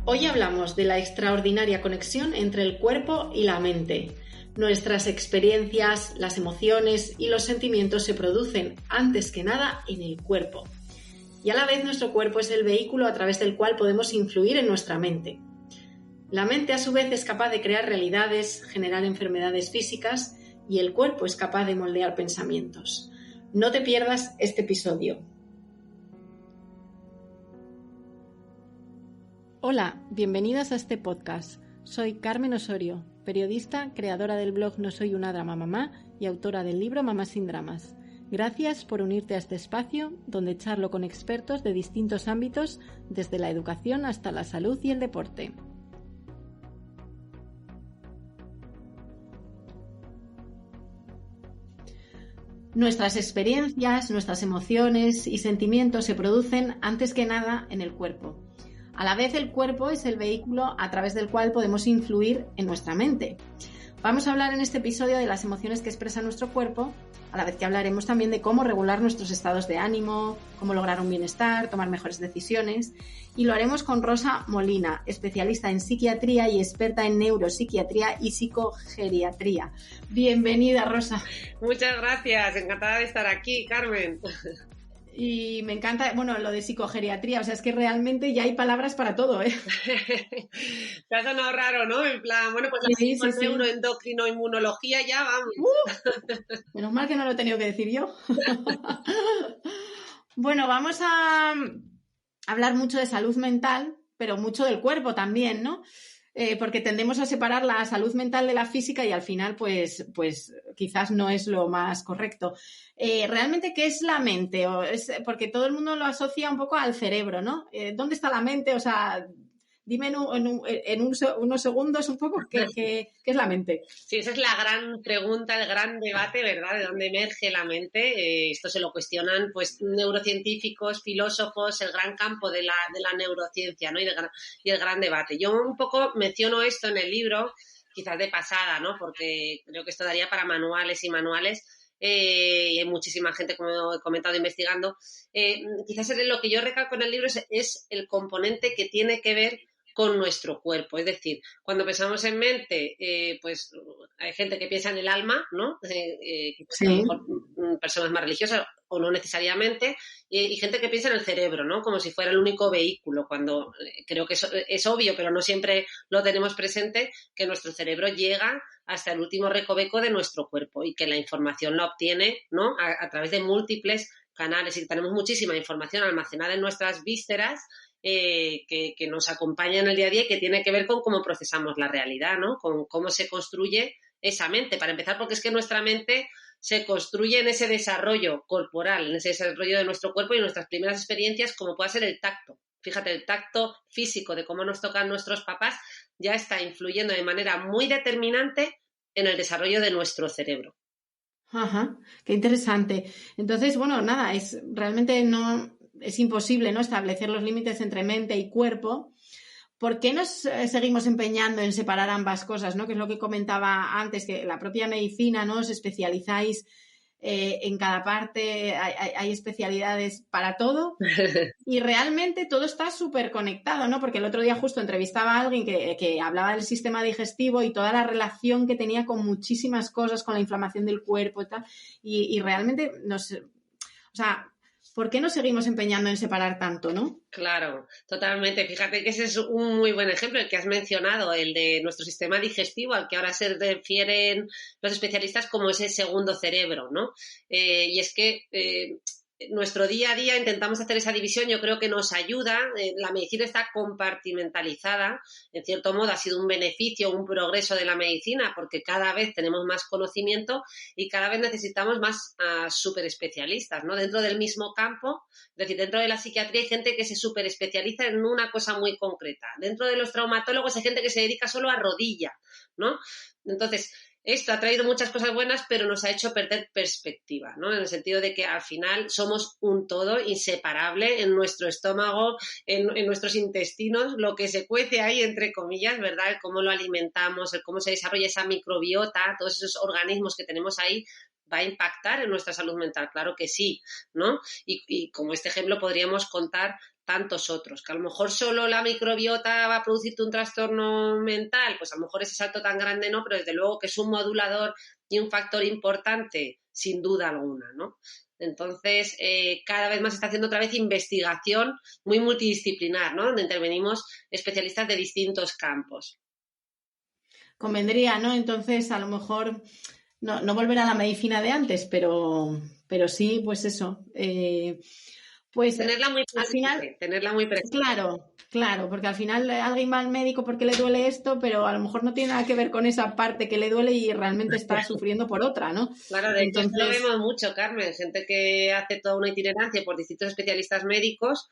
Hoy hablamos de la extraordinaria conexión entre el cuerpo y la mente. Nuestras experiencias, las emociones y los sentimientos se producen, antes que nada, en el cuerpo. Y a la vez nuestro cuerpo es el vehículo a través del cual podemos influir en nuestra mente. La mente a su vez es capaz de crear realidades, generar enfermedades físicas y el cuerpo es capaz de moldear pensamientos. No te pierdas este episodio. Hola, bienvenidas a este podcast. Soy Carmen Osorio, periodista, creadora del blog No Soy una Drama Mamá y autora del libro Mamá sin Dramas. Gracias por unirte a este espacio donde charlo con expertos de distintos ámbitos, desde la educación hasta la salud y el deporte. Nuestras experiencias, nuestras emociones y sentimientos se producen antes que nada en el cuerpo. A la vez el cuerpo es el vehículo a través del cual podemos influir en nuestra mente. Vamos a hablar en este episodio de las emociones que expresa nuestro cuerpo, a la vez que hablaremos también de cómo regular nuestros estados de ánimo, cómo lograr un bienestar, tomar mejores decisiones. Y lo haremos con Rosa Molina, especialista en psiquiatría y experta en neuropsiquiatría y psicogeriatría. Bienvenida, Rosa. Muchas gracias, encantada de estar aquí, Carmen. Y me encanta, bueno, lo de psicogeriatría, o sea, es que realmente ya hay palabras para todo, ¿eh? Te ha sonado raro, ¿no? En plan, bueno, pues sí. neuroendocrinoinmunología ya vamos. Menos mal que no lo he tenido que decir yo. Bueno, vamos a hablar mucho de salud mental, pero mucho del cuerpo también, ¿no? Porque tendemos a separar la salud mental de la física y al final, pues quizás no es lo más correcto. ¿Realmente qué es la mente? Porque todo el mundo lo asocia un poco al cerebro, ¿no? ¿Dónde está la mente? O sea, dime en unos segundos un poco qué es la mente. Sí, esa es la gran pregunta, el gran debate, ¿verdad? ¿De dónde emerge la mente? Esto se lo cuestionan pues neurocientíficos, filósofos, el gran campo de la neurociencia, ¿no? Y el gran debate. Yo un poco menciono esto en el libro, quizás de pasada, ¿no? Porque creo que esto daría para manuales y manuales. Y hay muchísima gente, como he comentado, investigando. Quizás lo que yo recalco en el libro es el componente que tiene que ver con nuestro cuerpo. Es decir, cuando pensamos en mente, pues hay gente que piensa en el alma, ¿no? Sí. A lo mejor personas más religiosas o no necesariamente, y gente que piensa en el cerebro, ¿no? Como si fuera el único vehículo, cuando creo que eso es obvio, pero no siempre lo tenemos presente, que nuestro cerebro llega hasta el último recoveco de nuestro cuerpo y que la información la obtiene, ¿no? A través de múltiples canales y tenemos muchísima información almacenada en nuestras vísceras que nos acompaña en el día a día y que tiene que ver con cómo procesamos la realidad, ¿no? Con cómo se construye esa mente. Para empezar, porque es que nuestra mente se construye en ese desarrollo corporal, en ese desarrollo de nuestro cuerpo y nuestras primeras experiencias, como puede ser el tacto. Fíjate, el tacto físico de cómo nos tocan nuestros papás ya está influyendo de manera muy determinante en el desarrollo de nuestro cerebro. Ajá, qué interesante. Entonces, bueno, nada, es imposible, ¿no? Establecer los límites entre mente y cuerpo. ¿Por qué nos seguimos empeñando en separar ambas cosas, ¿no? Que es lo que comentaba antes, que la propia medicina, ¿no? Os especializáis en cada parte, hay especialidades para todo y realmente todo está súper conectado, ¿no? Porque el otro día justo entrevistaba a alguien que hablaba del sistema digestivo y toda la relación que tenía con muchísimas cosas, con la inflamación del cuerpo y tal, y realmente ¿por qué nos seguimos empeñando en separar tanto, no? Claro, totalmente. Fíjate que ese es un muy buen ejemplo, el que has mencionado, el de nuestro sistema digestivo, al que ahora se refieren los especialistas como ese segundo cerebro, ¿no? Y es que nuestro día a día intentamos hacer esa división, yo creo que nos ayuda, la medicina está compartimentalizada, en cierto modo ha sido un beneficio, un progreso de la medicina, porque cada vez tenemos más conocimiento y cada vez necesitamos más superespecialistas, ¿no? Dentro del mismo campo, es decir, dentro de la psiquiatría hay gente que se superespecializa en una cosa muy concreta, dentro de los traumatólogos hay gente que se dedica solo a rodilla, ¿no? Entonces, esto ha traído muchas cosas buenas, pero nos ha hecho perder perspectiva, ¿no? En el sentido de que al final somos un todo inseparable en nuestro estómago, en nuestros intestinos, lo que se cuece ahí, entre comillas, ¿verdad? El cómo lo alimentamos, el cómo se desarrolla esa microbiota, todos esos organismos que tenemos ahí, ¿Va a impactar en nuestra salud mental? Claro que sí, ¿no? Y como este ejemplo podríamos contar tantos otros, que a lo mejor solo la microbiota va a producirte un trastorno mental, pues a lo mejor ese salto tan grande no, pero desde luego que es un modulador y un factor importante, sin duda alguna, ¿no? Entonces, cada vez más se está haciendo otra vez investigación muy multidisciplinar, ¿no? Donde intervenimos especialistas de distintos campos. Convendría, ¿no? Entonces, a lo mejor no volver a la medicina de antes, pero sí, pues eso. Pues tenerla muy al final, presente, tenerla muy presente. Claro, porque al final alguien va al médico porque le duele esto, pero a lo mejor no tiene nada que ver con esa parte que le duele y realmente está sufriendo por otra, ¿no? Claro, de hecho, esto lo Entonces, vemos mucho, Carmen, gente que hace toda una itinerancia por distintos especialistas médicos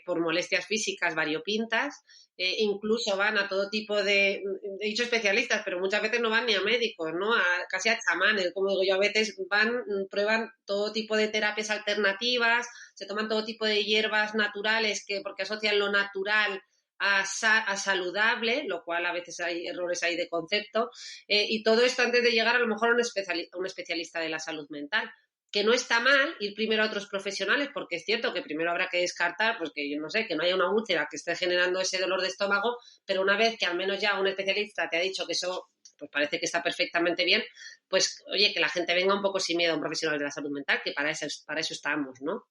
por molestias físicas variopintas, incluso van a todo tipo de, he dicho especialistas, pero muchas veces no van ni a médicos, ¿no? Casi a chamanes, como digo yo, a veces van, prueban todo tipo de terapias alternativas, se toman todo tipo de hierbas naturales porque asocian lo natural a saludable, lo cual a veces hay errores ahí de concepto, y todo esto antes de llegar a lo mejor a un especialista de la salud mental. Que no está mal ir primero a otros profesionales, porque es cierto que primero habrá que descartar, pues que yo no sé, que no haya una úlcera que esté generando ese dolor de estómago, pero una vez que al menos ya un especialista te ha dicho que eso pues parece que está perfectamente bien, pues oye, que la gente venga un poco sin miedo a un profesional de la salud mental, que para eso estamos, ¿no?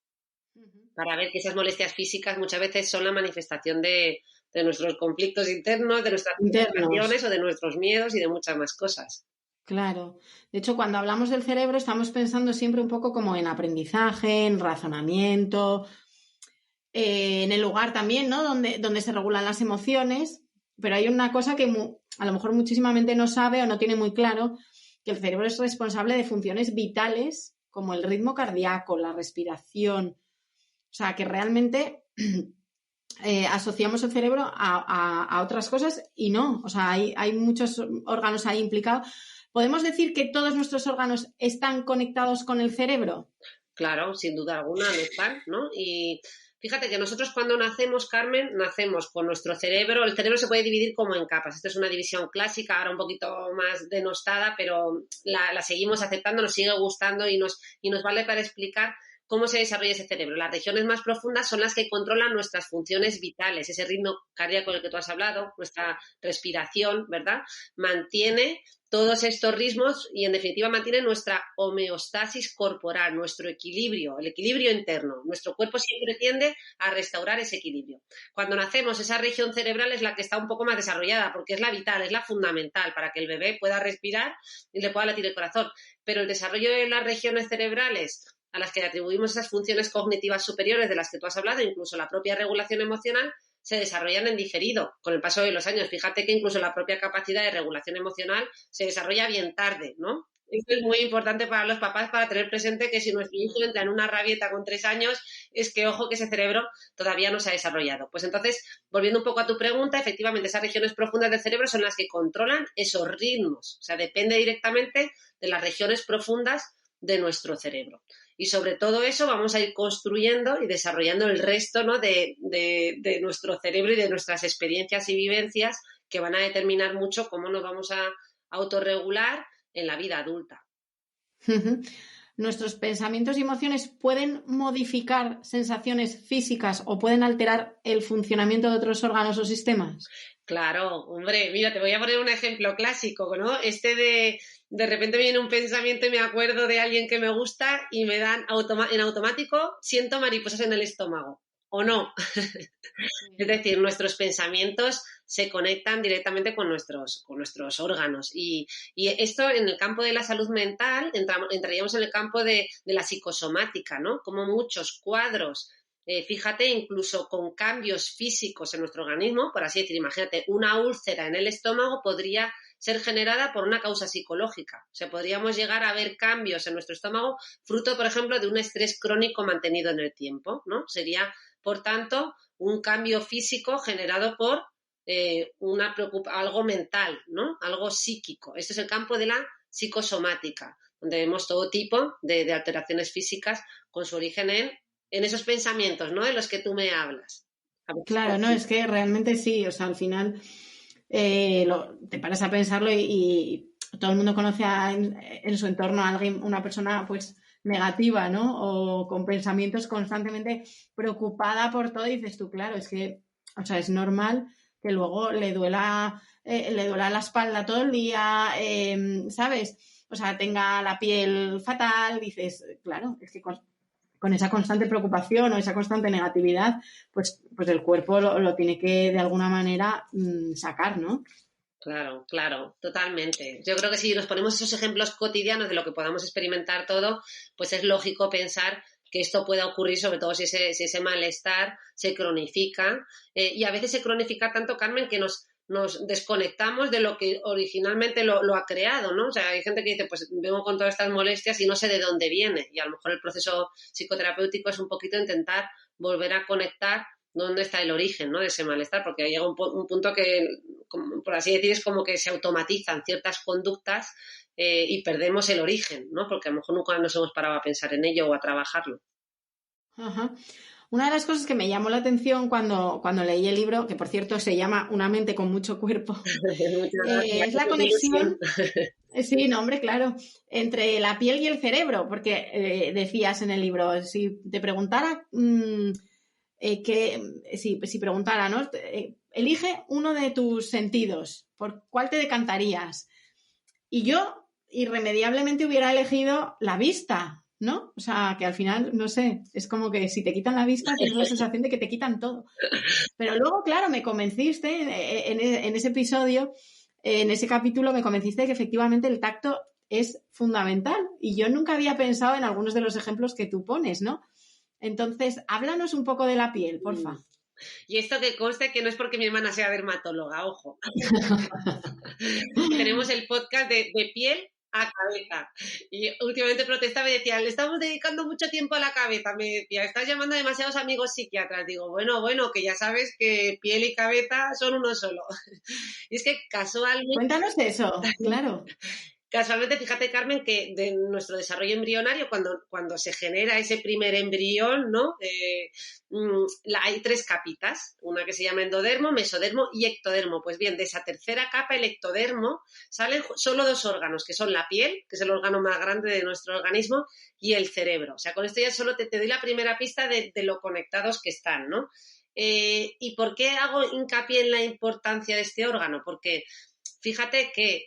Para ver que esas molestias físicas muchas veces son la manifestación de nuestros conflictos internos, de nuestras frustraciones o de nuestros miedos y de muchas más cosas. Claro. De hecho, cuando hablamos del cerebro estamos pensando siempre un poco como en aprendizaje, en razonamiento, en el lugar también, ¿no? Donde se regulan las emociones, pero hay una cosa que a lo mejor muchísima gente no sabe o no tiene muy claro, que el cerebro es responsable de funciones vitales como el ritmo cardíaco, la respiración. O sea, que realmente asociamos el cerebro a otras cosas y no. O sea, hay muchos órganos ahí implicados. ¿Podemos decir que todos nuestros órganos están conectados con el cerebro? Claro, sin duda alguna lo están, ¿no? Y fíjate que nosotros cuando nacemos, Carmen, nacemos con nuestro cerebro. El cerebro se puede dividir como en capas. Esta es una división clásica, ahora un poquito más denostada, pero la seguimos aceptando, nos sigue gustando y nos vale para explicar cómo se desarrolla ese cerebro. Las regiones más profundas son las que controlan nuestras funciones vitales, ese ritmo cardíaco del que tú has hablado, nuestra respiración, ¿verdad? Mantiene todos estos ritmos y, en definitiva, mantiene nuestra homeostasis corporal, nuestro equilibrio, el equilibrio interno. Nuestro cuerpo siempre tiende a restaurar ese equilibrio. Cuando nacemos, esa región cerebral es la que está un poco más desarrollada porque es la vital, es la fundamental para que el bebé pueda respirar y le pueda latir el corazón. Pero el desarrollo de las regiones cerebrales a las que atribuimos esas funciones cognitivas superiores de las que tú has hablado, incluso la propia regulación emocional, se desarrollan en diferido con el paso de los años. Fíjate que incluso la propia capacidad de regulación emocional se desarrolla bien tarde, ¿no? Esto es muy importante para los papás para tener presente que si nuestro hijo entra en una rabieta con 3 años, es que ojo que ese cerebro todavía no se ha desarrollado. Pues entonces, volviendo un poco a tu pregunta, efectivamente esas regiones profundas del cerebro son las que controlan esos ritmos. O sea, depende directamente de las regiones profundas de nuestro cerebro. Y sobre todo eso vamos a ir construyendo y desarrollando el resto, ¿no? de nuestro cerebro y de nuestras experiencias y vivencias que van a determinar mucho cómo nos vamos a autorregular en la vida adulta. ¿Nuestros pensamientos y emociones pueden modificar sensaciones físicas o pueden alterar el funcionamiento de otros órganos o sistemas? Claro, hombre, mira, te voy a poner un ejemplo clásico, ¿no? De repente me viene un pensamiento y me acuerdo de alguien que me gusta y me dan en automático, siento mariposas en el estómago, ¿o no? Es decir, nuestros pensamientos se conectan directamente con nuestros órganos. Y esto en el campo de la salud mental, entraríamos en el campo de la psicosomática, ¿no? Como muchos cuadros, fíjate, incluso con cambios físicos en nuestro organismo, por así decir, imagínate, una úlcera en el estómago podría ser generada por una causa psicológica. O sea, podríamos llegar a ver cambios en nuestro estómago fruto, por ejemplo, de un estrés crónico mantenido en el tiempo, ¿no? Sería, por tanto, un cambio físico generado por algo mental, ¿no? Algo psíquico. Este es el campo de la psicosomática, donde vemos todo tipo de alteraciones físicas con su origen en esos pensamientos, ¿no? De los que tú me hablas. Claro, no, es que realmente sí, o sea, al final te paras a pensarlo y todo el mundo conoce en su entorno a alguien, una persona pues negativa, ¿no? O con pensamientos constantemente preocupada por todo y dices tú, claro, es que, o sea, es normal que luego le duela la espalda todo el día, ¿sabes? O sea, tenga la piel fatal, dices, claro, es que con esa constante preocupación o esa constante negatividad, pues el cuerpo lo tiene que de alguna manera sacar, ¿no? Claro, claro, totalmente. Yo creo que si nos ponemos esos ejemplos cotidianos de lo que podamos experimentar todo, pues es lógico pensar que esto pueda ocurrir, sobre todo si ese malestar se cronifica. Y a veces se cronifica tanto, Carmen, que nos desconectamos de lo que originalmente lo ha creado, ¿no? O sea, hay gente que dice, pues vengo con todas estas molestias y no sé de dónde viene. Y a lo mejor el proceso psicoterapéutico es un poquito intentar volver a conectar dónde está el origen, ¿no?, de ese malestar, porque llega un punto que, como, por así decir, es como que se automatizan ciertas conductas y perdemos el origen, ¿no? Porque a lo mejor nunca nos hemos parado a pensar en ello o a trabajarlo. Ajá. Una de las cosas que me llamó la atención cuando leí el libro, que por cierto se llama Una mente con mucho cuerpo, es la conexión, sí, no, hombre, claro, entre la piel y el cerebro, porque decías en el libro, si te preguntara si preguntara, ¿no? Elige uno de tus sentidos, ¿por cuál te decantarías? Y yo irremediablemente hubiera elegido la vista, ¿no? O sea, que al final, no sé, es como que si te quitan la vista tienes la sensación de que te quitan todo. Pero luego, claro, me convenciste en ese episodio, en ese capítulo, me convenciste de que efectivamente el tacto es fundamental. Y yo nunca había pensado en algunos de los ejemplos que tú pones, ¿no? Entonces, háblanos un poco de la piel, porfa. Y esto que conste que no es porque mi hermana sea dermatóloga, ojo. Tenemos el podcast de piel a cabeza. Y últimamente protestaba y decía, le estamos dedicando mucho tiempo a la cabeza. Me decía, estás llamando a demasiados amigos psiquiatras. Digo, bueno, que ya sabes que piel y cabeza son uno solo. Y es que casualmente... Cuéntanos eso, claro. Casualmente, fíjate, Carmen, que de nuestro desarrollo embrionario, cuando se genera ese primer embrión, ¿no? Hay 3 capitas, una que se llama endodermo, mesodermo y ectodermo. Pues bien, de esa tercera capa, el ectodermo, salen solo 2 órganos, que son la piel, que es el órgano más grande de nuestro organismo, y el cerebro. O sea, con esto ya solo te doy la primera pista de lo conectados que están, ¿no? ¿Y por qué hago hincapié en la importancia de este órgano? Porque fíjate que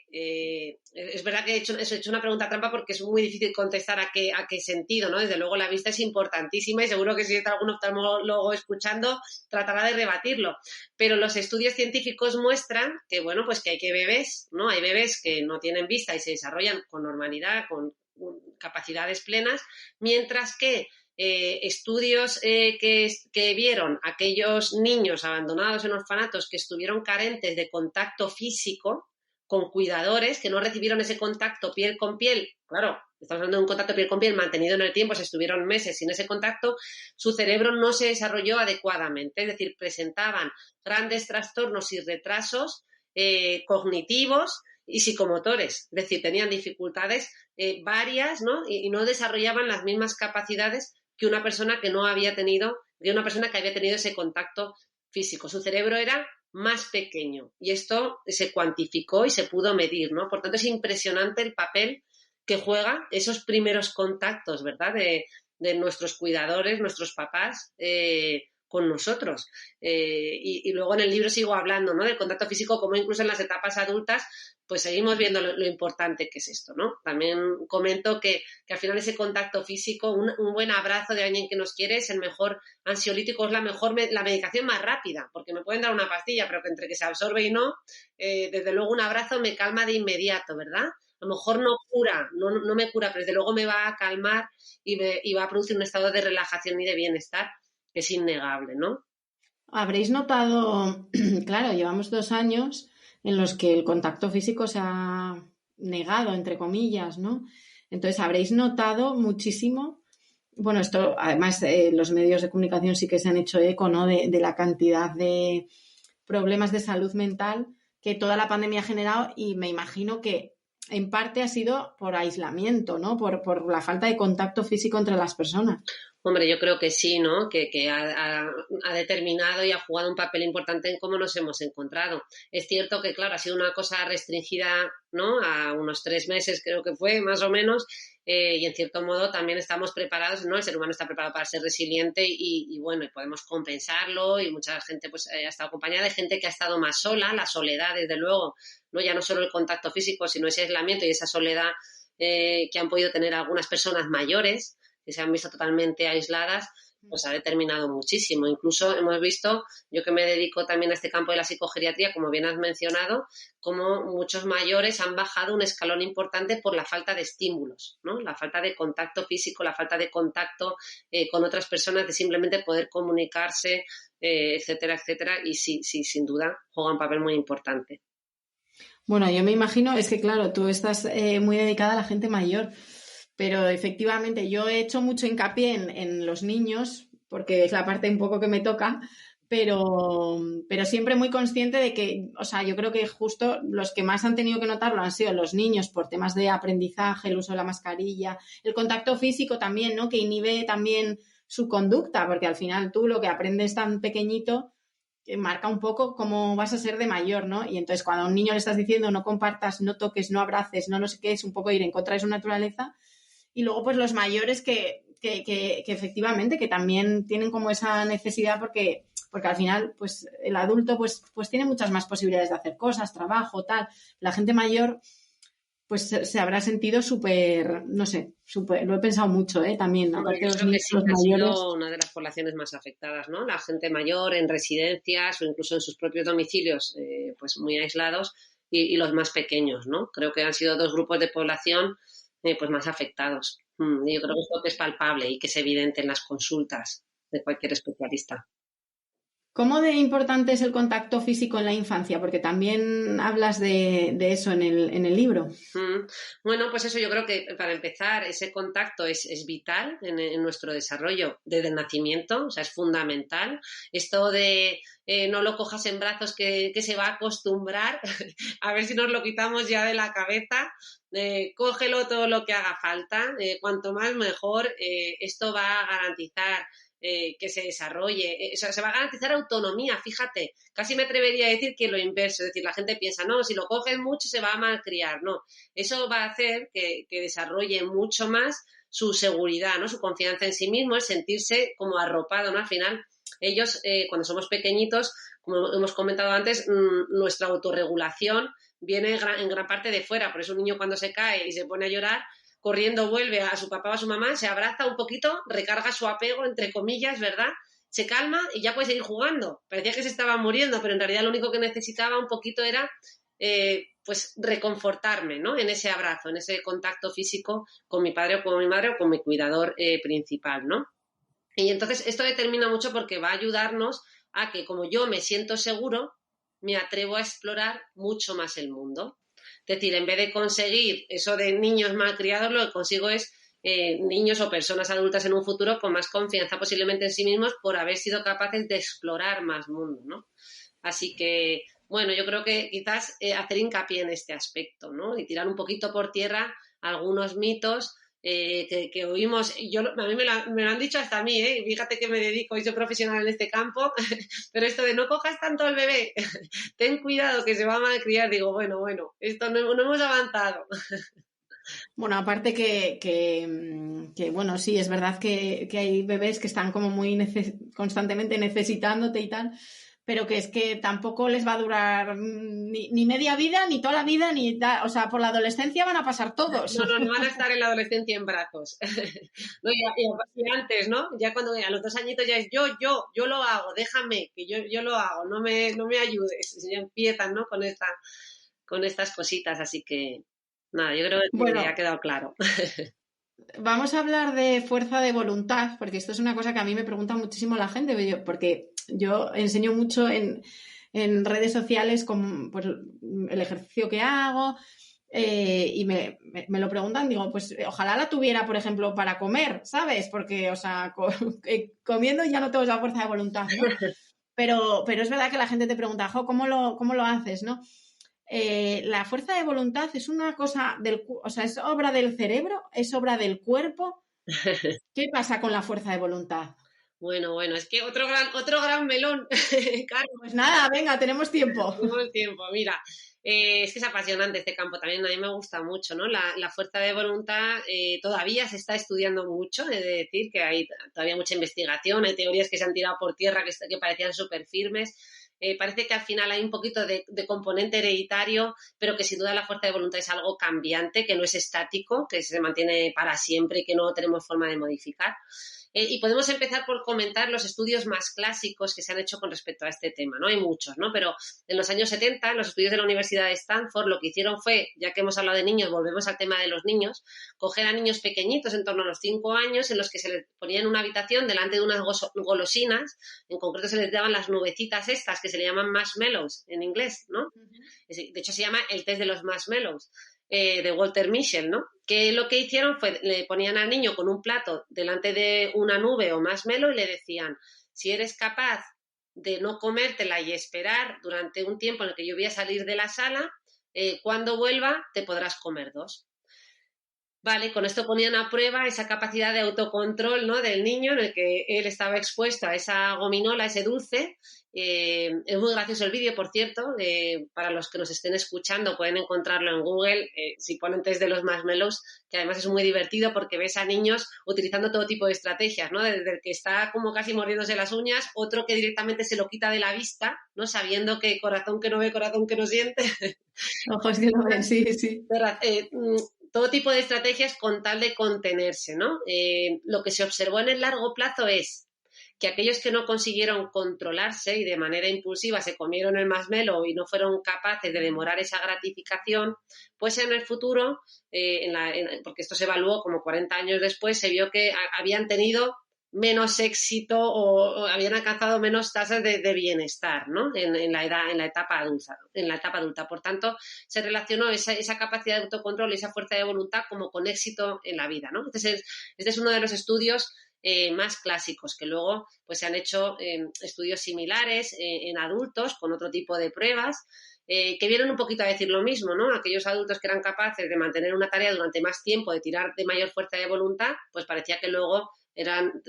es verdad que he hecho una pregunta trampa porque es muy difícil contestar a qué sentido, ¿no? Desde luego la vista es importantísima y seguro que si está algún oftalmólogo escuchando tratará de rebatirlo. Pero los estudios científicos muestran que, bueno, pues que hay bebés, ¿no? Hay bebés que no tienen vista y se desarrollan con normalidad, con capacidades plenas, mientras que estudios que vieron aquellos niños abandonados en orfanatos que estuvieron carentes de contacto físico con cuidadores, que no recibieron ese contacto piel con piel, claro, estamos hablando de un contacto piel con piel mantenido en el tiempo, se estuvieron meses sin ese contacto, su cerebro no se desarrolló adecuadamente, es decir, presentaban grandes trastornos y retrasos cognitivos y psicomotores, es decir, tenían dificultades varias, ¿no? Y no desarrollaban las mismas capacidades que una persona que no había tenido, de una persona que había tenido ese contacto físico. Su cerebro era más pequeño y esto se cuantificó y se pudo medir, ¿no? Por tanto, es impresionante el papel que juega esos primeros contactos, ¿verdad? De nuestros cuidadores, nuestros papás, con nosotros. Y luego en el libro sigo hablando, ¿no?, del contacto físico, como incluso en las etapas adultas, pues seguimos viendo lo importante que es esto, ¿no? También comento que al final ese contacto físico, un buen abrazo de alguien que nos quiere es el mejor ansiolítico, es la medicación más rápida, porque me pueden dar una pastilla, pero que entre que se absorbe y no, desde luego un abrazo me calma de inmediato, ¿verdad? A lo mejor no cura, no me cura, pero desde luego me va a calmar y va a producir un estado de relajación y de bienestar que es innegable, ¿no? Habréis notado, claro, llevamos 2 años en los que el contacto físico se ha negado, entre comillas, ¿no? Entonces, habréis notado muchísimo, bueno, esto, además, los medios de comunicación sí que se han hecho eco, ¿no?, de la cantidad de problemas de salud mental que toda la pandemia ha generado, y me imagino que en parte ha sido por aislamiento, ¿no?, por la falta de contacto físico entre las personas. Hombre, yo creo que sí, ¿no? Que ha determinado y ha jugado un papel importante en cómo nos hemos encontrado. Es cierto que, claro, ha sido una cosa restringida, ¿no? A unos 3 meses, creo que fue, más o menos, y en cierto modo también estamos preparados, ¿no? El ser humano está preparado para ser resiliente y bueno, y podemos compensarlo y mucha gente pues ha estado acompañada de gente que ha estado más sola, la soledad, desde luego, ¿no? Ya no solo el contacto físico, sino ese aislamiento y esa soledad que han podido tener algunas personas mayores que se han visto totalmente aisladas, pues ha determinado muchísimo. Incluso hemos visto, yo que me dedico también a este campo de la psicogeriatría, como bien has mencionado, como muchos mayores han bajado un escalón importante por la falta de estímulos, ¿no? La falta de contacto físico, la falta de contacto con otras personas, de simplemente poder comunicarse, etcétera, etcétera. Y sí, sí, sin duda, juega un papel muy importante. Bueno, yo me imagino, es que claro, tú estás muy dedicada a la gente mayor, pero efectivamente yo he hecho mucho hincapié en los niños, porque es la parte un poco que me toca, pero siempre muy consciente de que, o sea, yo creo que justo los que más han tenido que notarlo han sido los niños por temas de aprendizaje, el uso de la mascarilla, el contacto físico también, ¿no? Que inhibe también su conducta, porque al final tú lo que aprendes tan pequeñito marca un poco cómo vas a ser de mayor, ¿no? Y entonces cuando a un niño le estás diciendo no compartas, no toques, no abraces, no sé qué, es un poco ir en contra de su naturaleza. Y luego pues los mayores que efectivamente que también tienen como esa necesidad porque al final pues el adulto pues tiene muchas más posibilidades de hacer cosas, trabajo, tal. La gente mayor pues se habrá sentido súper, no sé, súper, lo he pensado mucho, también, Hombre, aparte de yo los creo que niños, sí, los que ha mayores. sido una de las poblaciones más afectadas, ¿no? La gente mayor en residencias o incluso en sus propios domicilios, pues muy aislados, y los más pequeños, ¿no? Creo que han sido dos grupos de población pues más afectados. Y yo creo que esto que es palpable y que es evidente en las consultas de cualquier especialista. ¿Cómo de importante es el contacto físico en la infancia? Porque también hablas de eso en el libro. Bueno, pues eso yo creo que para empezar ese contacto es vital en nuestro desarrollo desde el nacimiento, o sea, es fundamental. Esto de no lo cojas en brazos que se va a acostumbrar, a ver si nos lo quitamos ya de la cabeza, cógelo todo lo que haga falta, cuanto más mejor, esto va a garantizar que se desarrolle, o sea, se va a garantizar autonomía, fíjate, casi me atrevería a decir que lo inverso, es decir, la gente piensa, no, si lo coges mucho se va a malcriar, no, eso va a hacer que desarrolle mucho más su seguridad, ¿no? Su confianza en sí mismo, el sentirse como arropado, ¿no? Al final, ellos, cuando somos pequeñitos, como hemos comentado antes, nuestra autorregulación viene en gran parte de fuera. Por eso un niño cuando se cae y se pone a llorar, corriendo vuelve a su papá o a su mamá, se abraza un poquito, recarga su apego, entre comillas, ¿verdad? Se calma y ya puede seguir jugando. Parecía que se estaba muriendo, pero en realidad lo único que necesitaba un poquito era pues reconfortarme, ¿no? En ese abrazo, en ese contacto físico con mi padre o con mi madre o con mi cuidador principal, ¿no? Y entonces esto determina mucho porque va a ayudarnos a que como yo me siento seguro, me atrevo a explorar mucho más el mundo. Es decir, en vez de conseguir eso de niños malcriados, lo que consigo es niños o personas adultas en un futuro con más confianza posiblemente en sí mismos por haber sido capaces de explorar más mundo, ¿no? Así que, bueno, yo creo que quizás hacer hincapié en este aspecto, ¿no? Y tirar un poquito por tierra algunos mitos que oímos. A mí me lo han dicho hasta a mí, ¿eh? Fíjate que me dedico y soy profesional en este campo, pero esto de no cojas tanto al bebé, ten cuidado que se va a malcriar, digo, bueno, esto no hemos avanzado. Bueno, aparte bueno, sí, es verdad que hay bebés que están como muy constantemente necesitándote y tal, pero que es que tampoco les va a durar ni media vida, ni toda la vida, o sea, por la adolescencia van a pasar todos. No van a estar en la adolescencia en brazos. No, y antes, ¿no? Ya cuando a los 2 añitos ya es yo lo hago, déjame, que yo lo hago, no me ayudes. Ya empiezan, ¿no? Con estas cositas, así que nada, yo creo que ha Bueno, quedado claro. vamos a hablar de fuerza de voluntad, porque esto es una cosa que a mí me pregunta muchísimo la gente, porque yo enseño mucho en redes sociales con pues, el ejercicio que hago y me lo preguntan, digo, pues ojalá la tuviera, por ejemplo, para comer, ¿sabes? Porque, o sea, comiendo ya no tengo esa fuerza de voluntad, ¿no? Pero es verdad que la gente te pregunta, jo, ¿cómo lo haces, no? La fuerza de voluntad es una cosa o sea, es obra del cerebro, es obra del cuerpo. ¿Qué pasa con la fuerza de voluntad? Bueno, es que otro gran melón, Carlos. Pues nada, venga, tenemos tiempo. Tenemos tiempo, mira. Es que es apasionante este campo, también a mí me gusta mucho, ¿no? La fuerza de voluntad todavía se está estudiando mucho, he de decir que hay todavía mucha investigación, hay teorías que se han tirado por tierra que parecían súper firmes. Parece que al final hay un poquito de componente hereditario, pero que sin duda la fuerza de voluntad es algo cambiante, que no es estático, que se mantiene para siempre y que no tenemos forma de modificar. Y podemos empezar por comentar los estudios más clásicos que se han hecho con respecto a este tema, ¿no? Hay muchos, ¿no? Pero en los años 70, los estudios de la Universidad de Stanford lo que hicieron fue, ya que hemos hablado de niños, volvemos al tema de los niños, coger a niños pequeñitos en torno a los 5 años en los que se les ponía en una habitación delante de unas golosinas, en concreto se les daban las nubecitas estas que se le llaman marshmallows en inglés, ¿no? De hecho se llama el test de los marshmallows. De Walter Mischel, ¿no? Que lo que hicieron fue, le ponían al niño con un plato delante de una nube o marshmallow y le decían, si eres capaz de no comértela y esperar durante un tiempo en el que yo voy a salir de la sala, cuando vuelva te podrás comer 2. Vale, con esto ponían a prueba esa capacidad de autocontrol, ¿no? Del niño en el que él estaba expuesto a esa gominola, ese dulce. Es muy gracioso el vídeo, por cierto. Para los que nos estén escuchando pueden encontrarlo en Google si ponen test de los marshmallows, que además es muy divertido porque ves a niños utilizando todo tipo de estrategias, ¿no? Desde el que está como casi mordiéndose las uñas, otro que directamente se lo quita de la vista, ¿no? Sabiendo que corazón que no ve, corazón que no siente. Ojos que no ven, sí, sí. Todo tipo de estrategias con tal de contenerse, ¿no? Lo que se observó en el largo plazo es que aquellos que no consiguieron controlarse y de manera impulsiva se comieron el marshmallow y no fueron capaces de demorar esa gratificación, pues en el futuro, porque esto se evaluó como 40 años después, se vio que habían tenido menos éxito o habían alcanzado menos tasas de bienestar, ¿no? En la etapa adulta. Por tanto, se relacionó esa capacidad de autocontrol y esa fuerza de voluntad como con éxito en la vida, ¿no? Este es uno de los estudios más clásicos, que luego pues se han hecho estudios similares en adultos con otro tipo de pruebas que vienen un poquito a decir lo mismo, ¿no? Aquellos adultos que eran capaces de mantener una tarea durante más tiempo, de tirar de mayor fuerza de voluntad, pues parecía que luego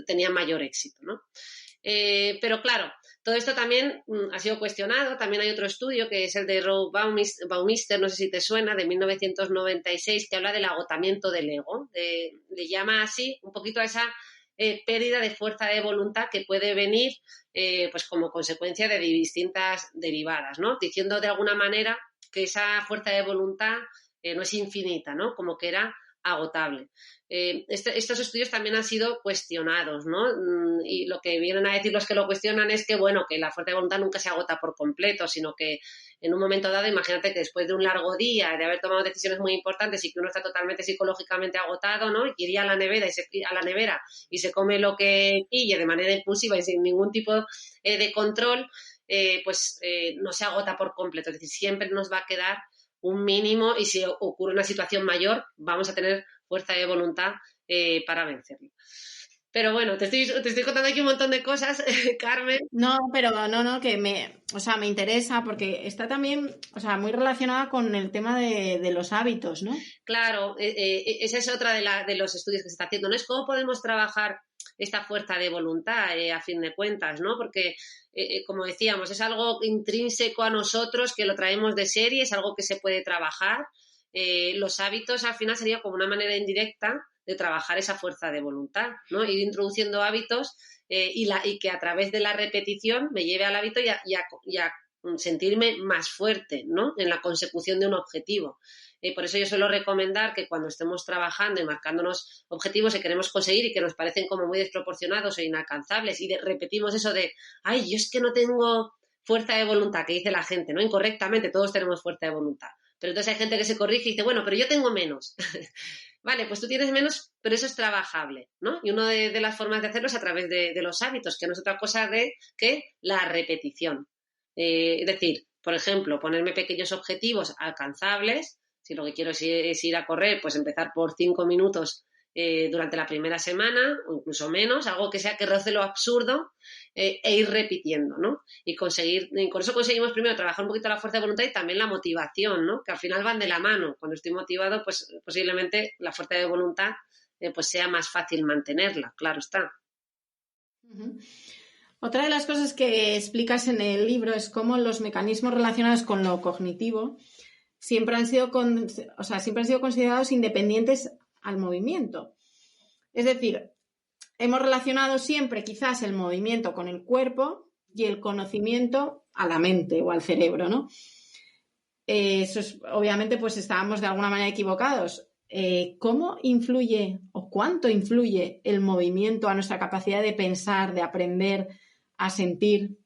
tenían mayor éxito, ¿no? Pero claro, todo esto también ha sido cuestionado. También hay otro estudio que es el de Rob Baumister, no sé si te suena, de 1996, que habla del agotamiento del ego. Le llama así un poquito a esa pérdida de fuerza de voluntad que puede venir pues como consecuencia de distintas derivadas, ¿no? Diciendo de alguna manera que esa fuerza de voluntad no es infinita, ¿no? Como que era agotable. Estos estudios también han sido cuestionados, ¿no? Y lo que vienen a decir los que lo cuestionan es que, bueno, que la fuerza de voluntad nunca se agota por completo, sino que en un momento dado, imagínate que después de un largo día, de haber tomado decisiones muy importantes y que uno está totalmente psicológicamente agotado, ¿no? Y iría a la nevera y se come lo que pille de manera impulsiva y sin ningún tipo de control, no se agota por completo. Es decir, siempre nos va a quedar un mínimo y si ocurre una situación mayor vamos a tener fuerza de voluntad para vencerlo. Pero bueno, te estoy contando aquí un montón de cosas, Carmen. No, pero no, que me interesa porque está también, muy relacionada con el tema de los hábitos, ¿no? Claro, esa es otra de los estudios que se está haciendo, ¿no? Es cómo podemos trabajar esta fuerza de voluntad, a fin de cuentas, ¿no? Porque, como decíamos, es algo intrínseco a nosotros, que lo traemos de serie, es algo que se puede trabajar. Los hábitos, al final, sería como una manera indirecta de trabajar esa fuerza de voluntad, ¿no? Ir introduciendo hábitos y que a través de la repetición me lleve al hábito y a sentirme más fuerte, ¿no? En la consecución de un objetivo. Por eso yo suelo recomendar que cuando estemos trabajando y marcándonos objetivos que queremos conseguir y que nos parecen como muy desproporcionados e inalcanzables y repetimos eso de, ay, yo es que no tengo fuerza de voluntad, que dice la gente, ¿no? Incorrectamente, todos tenemos fuerza de voluntad. Pero entonces hay gente que se corrige y dice, bueno, pero yo tengo menos. Vale, pues tú tienes menos, pero eso es trabajable, ¿no? Y una de las formas de hacerlo es a través de los hábitos, que no es otra cosa que la repetición. Es decir, por ejemplo, ponerme pequeños objetivos alcanzables. Si lo que quiero es ir a correr, pues empezar por 5 minutos durante la primera semana o incluso menos, algo que sea que roce lo absurdo e ir repitiendo, ¿no? Y con eso conseguimos primero trabajar un poquito la fuerza de voluntad y también la motivación, ¿no? Que al final van de la mano. Cuando estoy motivado, pues posiblemente la fuerza de voluntad pues sea más fácil mantenerla, claro está. Uh-huh. Otra de las cosas que explicas en el libro es cómo los mecanismos relacionados con lo cognitivo siempre han sido considerados independientes al movimiento. Es decir, hemos relacionado siempre quizás el movimiento con el cuerpo y el conocimiento a la mente o al cerebro, ¿no? Obviamente, pues estábamos de alguna manera equivocados. ¿Cómo influye o cuánto influye el movimiento a nuestra capacidad de pensar, de aprender, a sentir?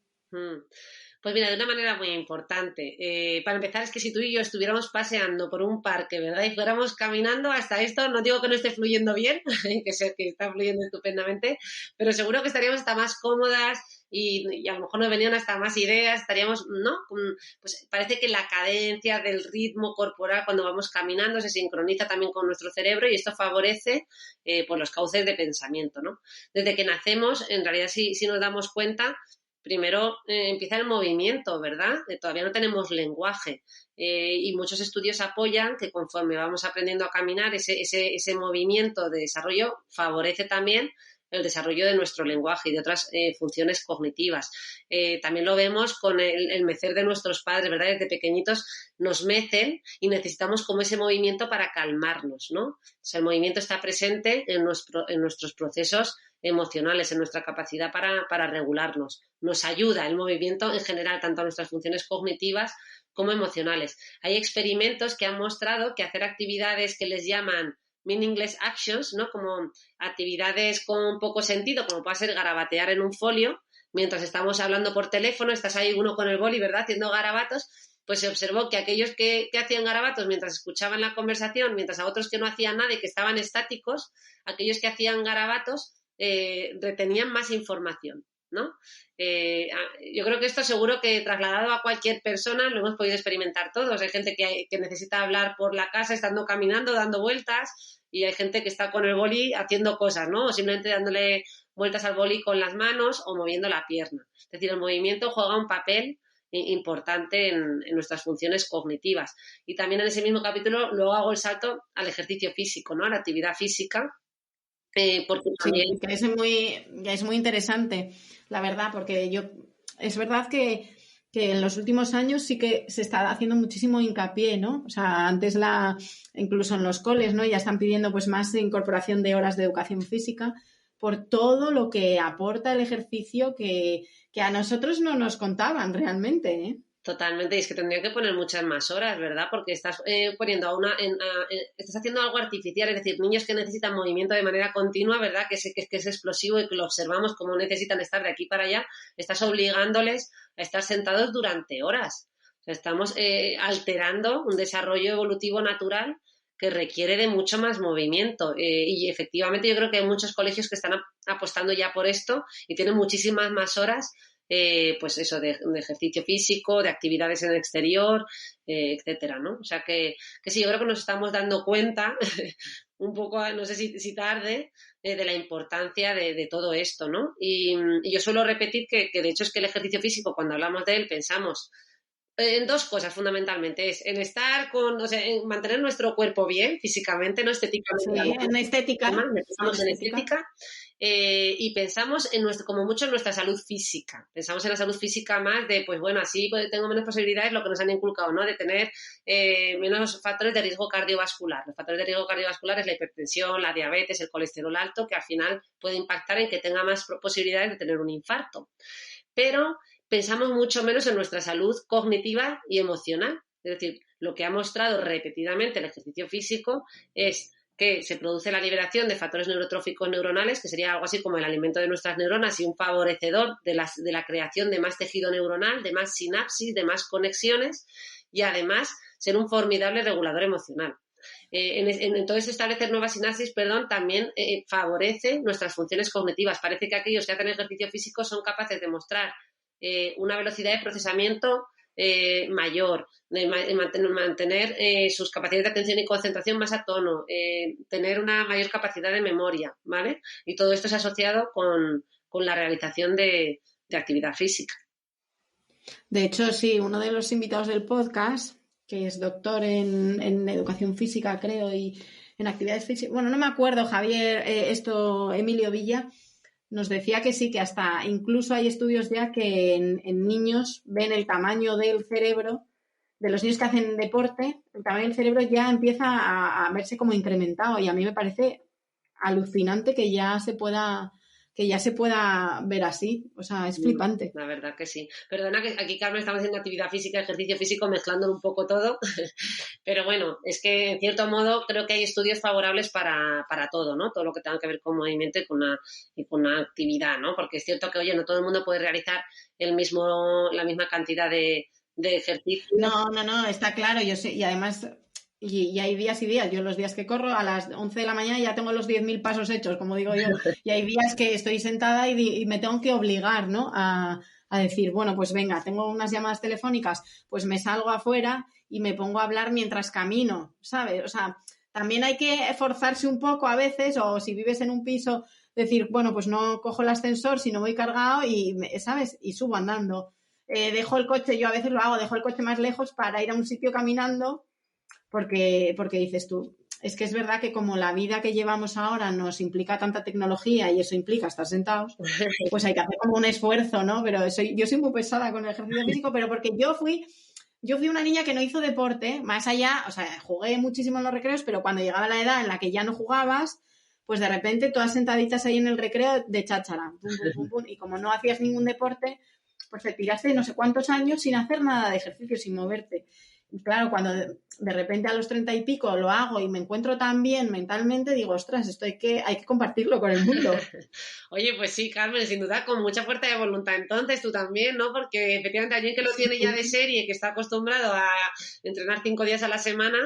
Pues mira, de una manera muy importante. Para empezar, es que si tú y yo estuviéramos paseando por un parque, ¿verdad? Y fuéramos caminando hasta esto, no digo que no esté fluyendo bien, que sé que está fluyendo estupendamente, pero seguro que estaríamos hasta más cómodas y a lo mejor nos venían hasta más ideas, estaríamos, ¿no? Pues parece que la cadencia del ritmo corporal cuando vamos caminando se sincroniza también con nuestro cerebro y esto favorece pues los cauces de pensamiento, ¿no? Desde que nacemos, en realidad si nos damos cuenta, primero empieza el movimiento, ¿verdad? Todavía no tenemos lenguaje y muchos estudios apoyan que conforme vamos aprendiendo a caminar, ese movimiento de desarrollo favorece también el desarrollo de nuestro lenguaje y de otras funciones cognitivas. También lo vemos con el mecer de nuestros padres, ¿verdad? Desde pequeñitos nos mecen y necesitamos como ese movimiento para calmarnos, ¿no? O sea, el movimiento está presente en nuestros procesos emocionales, en nuestra capacidad para regularnos. Nos ayuda el movimiento en general, tanto a nuestras funciones cognitivas como emocionales. Hay experimentos que han mostrado que hacer actividades que les llaman meaningless actions, ¿no? Como actividades con poco sentido, como puede ser garabatear en un folio, mientras estamos hablando por teléfono, estás ahí uno con el boli, ¿verdad?, haciendo garabatos, pues se observó que aquellos que hacían garabatos mientras escuchaban la conversación, mientras a otros que no hacían nada y que estaban estáticos, aquellos que hacían garabatos retenían más información, ¿no? Yo creo que esto seguro que trasladado a cualquier persona lo hemos podido experimentar todos. Hay gente que necesita hablar por la casa estando caminando, dando vueltas, y hay gente que está con el boli haciendo cosas, ¿no? O simplemente dándole vueltas al boli con las manos o moviendo la pierna. Es decir, el movimiento juega un papel importante en nuestras funciones cognitivas. Y también en ese mismo capítulo luego hago el salto al ejercicio físico, ¿no? A la actividad física. Porque también... Sí, que es muy interesante, la verdad, porque es verdad que en los últimos años sí que se está haciendo muchísimo hincapié, ¿no? O sea, antes incluso en los coles, ¿no? Ya están pidiendo pues más incorporación de horas de educación física por todo lo que aporta el ejercicio que a nosotros no nos contaban realmente, ¿eh? Totalmente, y es que tendría que poner muchas más horas, ¿verdad? Porque estás poniendo estás haciendo algo artificial, es decir, niños que necesitan movimiento de manera continua, ¿verdad? Que es explosivo y que lo observamos como necesitan estar de aquí para allá, estás obligándoles a estar sentados durante horas. O sea, estamos alterando un desarrollo evolutivo natural que requiere de mucho más movimiento. Y efectivamente yo creo que hay muchos colegios que están apostando ya por esto y tienen muchísimas más horas. Pues eso, de ejercicio físico, de actividades en el exterior, etcétera, ¿no? O sea que sí, yo creo que nos estamos dando cuenta, un poco, no sé si tarde, de la importancia de todo esto, ¿no? Y yo suelo repetir que de hecho es que el ejercicio físico, cuando hablamos de él, pensamos en dos cosas fundamentalmente, es en estar en mantener nuestro cuerpo bien físicamente, no estéticamente. Sí, en estética. Pensamos en estética y pensamos como mucho en nuestra salud física. Pensamos en la salud física más de, pues bueno, así tengo menos posibilidades, lo que nos han inculcado, ¿no? De tener menos factores de riesgo cardiovascular. Los factores de riesgo cardiovascular es la hipertensión, la diabetes, el colesterol alto, que al final puede impactar en que tenga más posibilidades de tener un infarto. Pero pensamos mucho menos en nuestra salud cognitiva y emocional. Es decir, lo que ha mostrado repetidamente el ejercicio físico es que se produce la liberación de factores neurotróficos neuronales, que sería algo así como el alimento de nuestras neuronas y un favorecedor de la creación de más tejido neuronal, de más sinapsis, de más conexiones y además ser un formidable regulador emocional. Entonces, establecer nuevas sinapsis, también favorece nuestras funciones cognitivas. Parece que aquellos que hacen ejercicio físico son capaces de mostrar una velocidad de procesamiento mayor, de mantener sus capacidades de atención y concentración más a tono, tener una mayor capacidad de memoria, ¿vale? Y todo esto es asociado con la realización de actividad física. De hecho, sí, uno de los invitados del podcast, que es doctor en educación física, creo, y en actividades físicas. Bueno, no me acuerdo, Javier, Emilio Villa nos decía que sí, que hasta incluso hay estudios ya que en niños ven el tamaño del cerebro de los niños que hacen deporte, el tamaño del cerebro ya empieza a verse como incrementado y a mí me parece alucinante que ya se pueda ver así. O sea, es flipante. La verdad que sí. Perdona que aquí, Carmen, estamos haciendo actividad física, ejercicio físico, mezclando un poco todo. Pero bueno, es que en cierto modo creo que hay estudios favorables para todo, ¿no? Todo lo que tenga que ver con movimiento y con una actividad, ¿no? Porque es cierto que, oye, no todo el mundo puede realizar la misma cantidad de ejercicio. No, está claro. Yo sé, y además... Y hay días y días. Yo los días que corro a las 11 de la mañana ya tengo los 10.000 pasos hechos, como digo yo. Y hay días que estoy sentada y me tengo que obligar, ¿no? A decir, bueno, pues venga, tengo unas llamadas telefónicas, pues me salgo afuera y me pongo a hablar mientras camino, ¿sabes? O sea, también hay que esforzarse un poco a veces, o si vives en un piso, decir, bueno, pues no cojo el ascensor, sino voy cargado y, ¿sabes? Y subo andando. Dejo el coche, yo a veces lo hago, dejo el coche más lejos para ir a un sitio caminando. Porque dices tú, es que es verdad que como la vida que llevamos ahora nos implica tanta tecnología y eso implica estar sentados, pues hay que hacer como un esfuerzo, ¿no? Pero yo soy muy pesada con el ejercicio físico, pero porque yo fui una niña que no hizo deporte, más allá, o sea, jugué muchísimo en los recreos, pero cuando llegaba la edad en la que ya no jugabas, pues de repente todas sentaditas ahí en el recreo de cháchara, pum, pum, pum, pum, y como no hacías ningún deporte, pues te tiraste no sé cuántos años sin hacer nada de ejercicio, sin moverte. Claro, cuando de repente a los 30 y pico lo hago y me encuentro tan bien mentalmente, digo, ostras, esto hay que compartirlo con el mundo. Oye, pues sí, Carmen, sin duda, con mucha fuerza de voluntad. Entonces, tú también, ¿no? Porque efectivamente alguien que lo tiene ya de serie, que está acostumbrado a entrenar 5 días a la semana,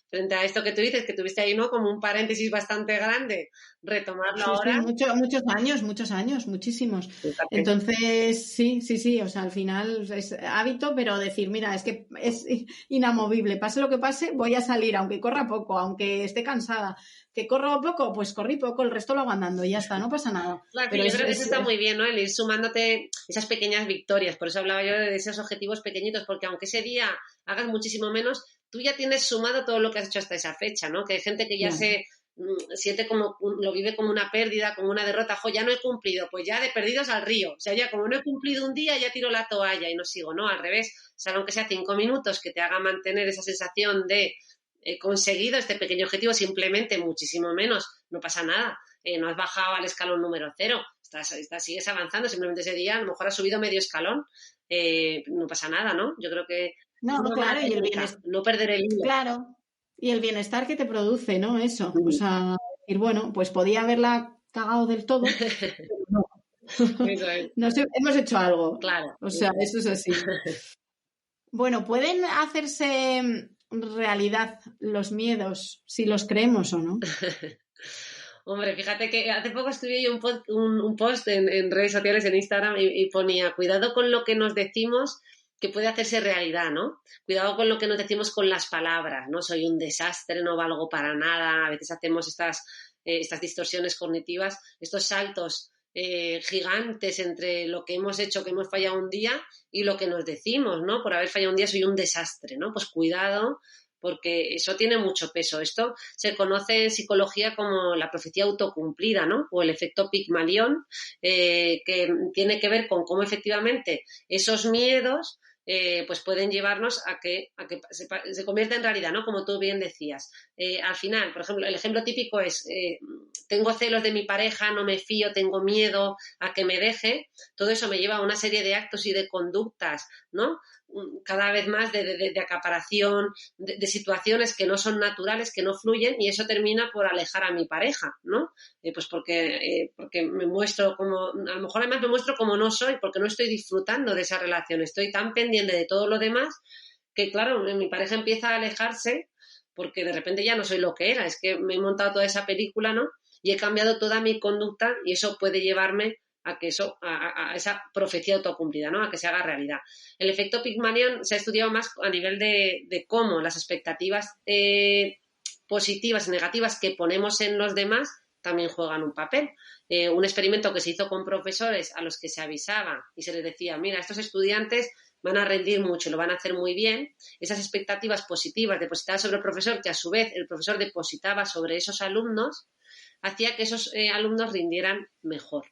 frente a esto que tú dices, que tuviste ahí, ¿no? Como un paréntesis bastante grande, retomarlo ahora. Muchos años, muchísimos. Entonces, sí, o sea, al final es hábito, pero decir, mira, es que es inamovible, pase lo que pase, voy a salir, aunque corra poco, aunque esté cansada. Que corro poco, pues corrí poco, el resto lo hago andando y ya está, no pasa nada. Claro, pero yo creo que eso está muy bien, ¿no? El ir sumándote esas pequeñas victorias. Por eso hablaba yo de esos objetivos pequeñitos, porque aunque ese día hagas muchísimo menos, tú ya tienes sumado todo lo que has hecho hasta esa fecha, ¿no? Que hay gente que ya se siente como, lo vive como una pérdida, como una derrota. Ya no he cumplido, pues ya de perdidos al río. O sea, ya como no he cumplido un día, ya tiro la toalla y no sigo, ¿no? Al revés, o sea, aunque sea 5 minutos que te haga mantener esa sensación de he conseguido este pequeño objetivo, simplemente muchísimo menos, no pasa nada. No has bajado al escalón número 0, sigues avanzando, simplemente ese día a lo mejor has subido medio escalón, no pasa nada, ¿no? Yo creo que no, claro, y el bienestar, no perder el hilo. Claro, y el bienestar que te produce, ¿no? Eso, o sea, decir, bueno, pues podía haberla cagado del todo, pero no. Eso es. Hemos hecho algo. Claro. O sea, eso es así. Bueno, ¿pueden hacerse realidad los miedos si los creemos o no? Hombre, fíjate que hace poco escribí yo un post en redes sociales, en Instagram, y ponía, cuidado con lo que nos decimos que puede hacerse realidad, ¿no? Cuidado con lo que nos decimos con las palabras, ¿no? Soy un desastre, no valgo para nada. A veces hacemos estas distorsiones cognitivas, estos saltos gigantes entre lo que hemos hecho, que hemos fallado un día, y lo que nos decimos, ¿no? Por haber fallado un día soy un desastre, ¿no? Pues cuidado, porque eso tiene mucho peso. Esto se conoce en psicología como la profecía autocumplida, ¿no? O el efecto Pigmalión, que tiene que ver con cómo efectivamente esos miedos pues pueden llevarnos a que se convierta en realidad, ¿no? Como tú bien decías. Al final, por ejemplo, el ejemplo típico es tengo celos de mi pareja, no me fío, tengo miedo a que me deje. Todo eso me lleva a una serie de actos y de conductas, ¿no? Cada vez más de acaparación, de situaciones que no son naturales, que no fluyen, y eso termina por alejar a mi pareja, ¿no? Pues porque me muestro como, a lo mejor además me muestro como no soy, porque no estoy disfrutando de esa relación, estoy tan pendiente de todo lo demás que, claro, mi pareja empieza a alejarse porque de repente ya no soy lo que era, es que me he montado toda esa película, ¿no? Y he cambiado toda mi conducta y eso puede llevarme a que a esa profecía autocumplida, ¿no? A que se haga realidad. El efecto Pygmalion se ha estudiado más a nivel de cómo las expectativas positivas y negativas que ponemos en los demás también juegan un papel. Un experimento que se hizo con profesores a los que se avisaba y se les decía, mira, estos estudiantes van a rendir mucho, lo van a hacer muy bien, esas expectativas positivas depositadas sobre el profesor, que a su vez el profesor depositaba sobre esos alumnos, hacía que esos alumnos rindieran mejor.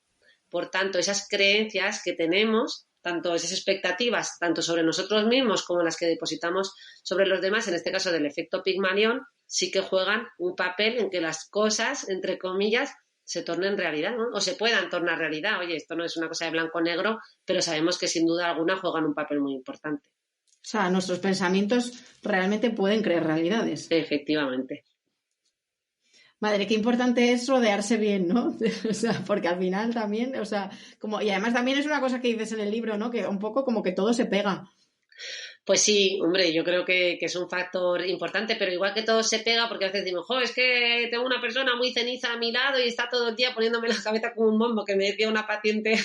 Por tanto, esas creencias que tenemos, tanto esas expectativas, tanto sobre nosotros mismos como las que depositamos sobre los demás, en este caso del efecto Pigmalión, sí que juegan un papel en que las cosas, entre comillas, se tornen realidad, ¿no? O se puedan tornar realidad. Oye, esto no es una cosa de blanco-negro, pero sabemos que sin duda alguna juegan un papel muy importante. O sea, nuestros pensamientos realmente pueden crear realidades. Efectivamente. Madre, qué importante es rodearse bien, ¿no? O sea, porque al final también, o sea, y además también es una cosa que dices en el libro, ¿no? Que un poco como que todo se pega. Pues sí, hombre, yo creo que es un factor importante, pero igual que todo se pega, porque a veces decimos, es que tengo una persona muy ceniza a mi lado y está todo el día poniéndome la cabeza como un bombo, que me decía una paciente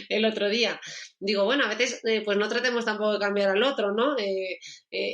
el otro día. Digo, bueno, a veces pues no tratemos tampoco de cambiar al otro, ¿no?